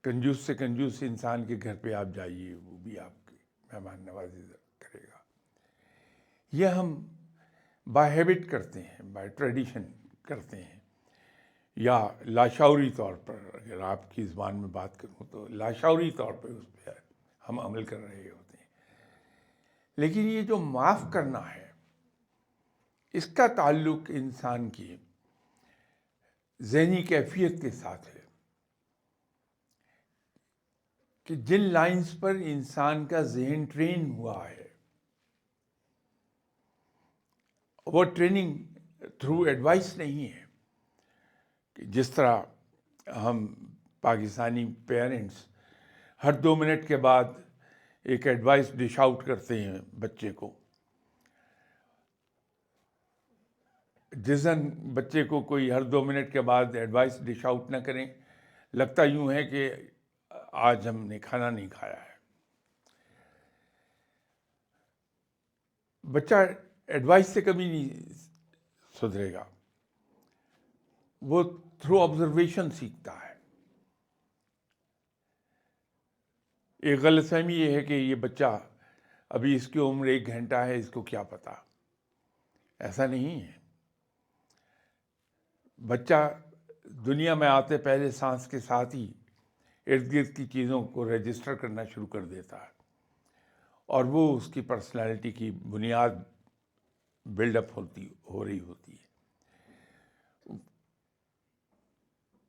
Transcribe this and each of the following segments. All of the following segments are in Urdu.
کنجوس سے کنجوس انسان کے گھر پہ آپ جائیے، وہ بھی آپ کی مہمان نوازی کرے گا. یہ ہم بائی ہیبٹ کرتے ہیں، بائی ٹریڈیشن کرتے ہیں، یا لاشعوری طور پر، اگر آپ کی زبان میں بات کروں تو لاشعوری طور پہ اس پہ ہم عمل کر رہے ہوتے ہیں. لیکن یہ جو معاف کرنا ہے، اس کا تعلق انسان کی ذہنی کیفیت کے ساتھ ہے، کہ جن لائنز پر انسان کا ذہن ٹرین ہوا ہے، وہ ٹریننگ تھرو ایڈوائس نہیں ہے. کہ جس طرح ہم پاکستانی پیرنٹس ہر 2 منٹ کے بعد ایک ایڈوائس ڈش آؤٹ کرتے ہیں بچے کو. جس دن بچے کو کوئی ہر 2 منٹ کے بعد ایڈوائس ڈش آؤٹ نہ کریں، لگتا یوں ہے کہ آج ہم نے کھانا نہیں کھایا ہے. بچہ ایڈوائس سے کبھی نہیں سدھرے گا، وہ تھرو آبزرویشن سیکھتا ہے. ایک غلط فہمی یہ ہے کہ یہ بچہ ابھی اس کی عمر 1 گھنٹہ ہے، اس کو کیا پتا. ایسا نہیں ہے. بچہ دنیا میں آتے پہلے سانس کے ساتھ ہی ارد گرد کی چیزوں کو رجسٹر کرنا شروع کر دیتا ہے، اور وہ اس کی پرسنالٹی کی بنیاد بلڈ اپ ہو رہی ہوتی ہے.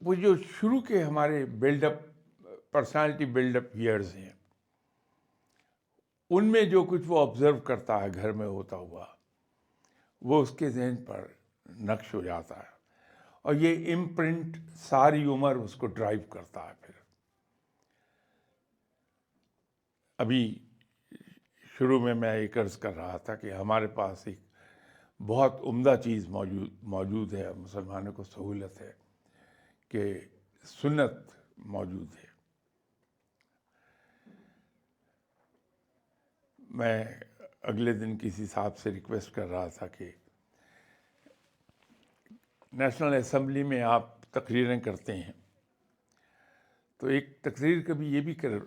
وہ جو شروع کے ہمارے پرسنالٹی بلڈ اپ ایئرز ہیں، ان میں جو کچھ وہ آبزرو کرتا ہے گھر میں ہوتا ہوا، وہ اس کے ذہن پر نقش ہو جاتا ہے، اور یہ امپرنٹ ساری عمر اس کو ڈرائیو کرتا ہے. پھر ابھی شروع میں ایک عرض کر رہا تھا کہ ہمارے پاس ایک بہت عمدہ چیز موجود ہے، مسلمانوں کو سہولت ہے کہ سنت موجود ہے. میں اگلے دن کسی صاحب سے ریکویسٹ کر رہا تھا کہ نیشنل اسمبلی میں آپ تقریریں کرتے ہیں، تو ایک تقریر کبھی یہ بھی کر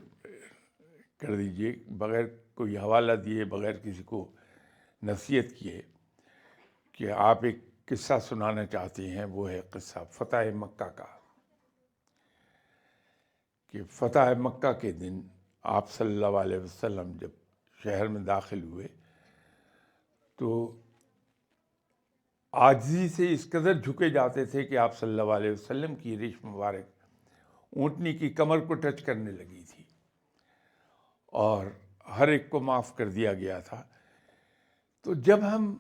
دیجئے، بغیر کوئی حوالہ دیے، بغیر کسی کو نصیحت کیے، کہ آپ ایک قصہ سنانا چاہتے ہیں. وہ ہے قصہ فتح مکہ کا، کہ فتح مکہ کے دن آپ صلی اللہ علیہ وسلم جب شہر میں داخل ہوئے تو عاجزی سے اس قدر جھکے جاتے تھے کہ آپ صلی اللہ علیہ وسلم کی ریش مبارک اونٹنی کی کمر کو ٹچ کرنے لگی تھی، اور ہر ایک کو معاف کر دیا گیا تھا. تو جب ہم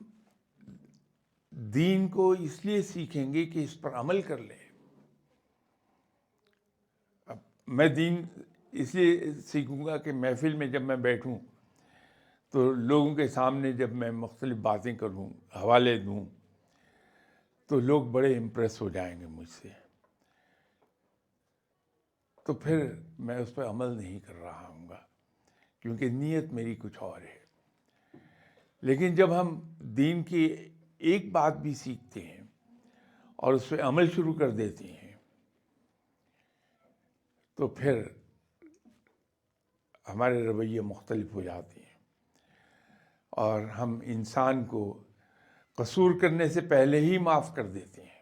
دین کو اس لیے سیکھیں گے کہ اس پر عمل کر لیں. اب میں دین اس لیے سیکھوں گا کہ محفل میں جب میں بیٹھوں تو لوگوں کے سامنے جب میں مختلف باتیں کروں، حوالے دوں، تو لوگ بڑے امپریس ہو جائیں گے مجھ سے. تو پھر میں اس پہ عمل نہیں کر رہا ہوں گا، کیونکہ نیت میری کچھ اور ہے. لیکن جب ہم دین کی ایک بات بھی سیکھتے ہیں اور اس پہ عمل شروع کر دیتے ہیں، تو پھر ہمارے رویے مختلف ہو جاتے ہیں، اور ہم انسان کو قصور کرنے سے پہلے ہی معاف کر دیتے ہیں.